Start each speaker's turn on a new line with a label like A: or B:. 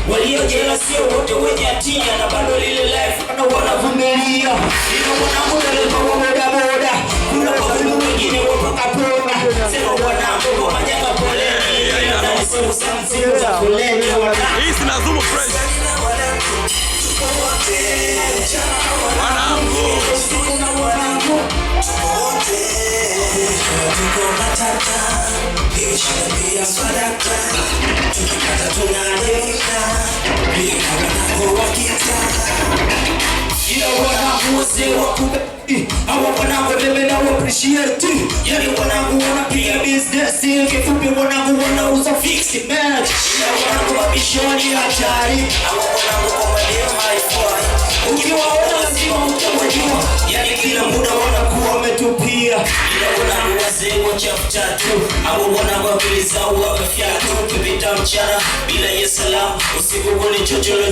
A: Waliojela sio wote wenye hatia na bado lile life wanavumilia. Mwanangu dereva wa bodaboda, kuna watu wengine wako kapona. Sema wanangu kwa majanga poleni, na sema sana za poleni.
B: Hii si Nazumu fresh. Wanangu
A: tuko matata, hiyo shida sadaka, tukipata tunadeka, bila wanangu wakita. Ila wanangu wazee wakube, hawa wanangu bebe na appreciate. Yani wanangu wanapiga business, kifupi wanangu wanauza fixed match. Ila wanangu wabishoni hatari, hawa wanangu kwa maneno haifai. Ukiwaona lazima utawajua, yani kila muda wanakuwa wametupia. Ila wanangu wazee wachafu tatu, hawa wanangu wakilizau wamefyatu. Kipita mchana bila ya salamu, usiku kuni chocholo.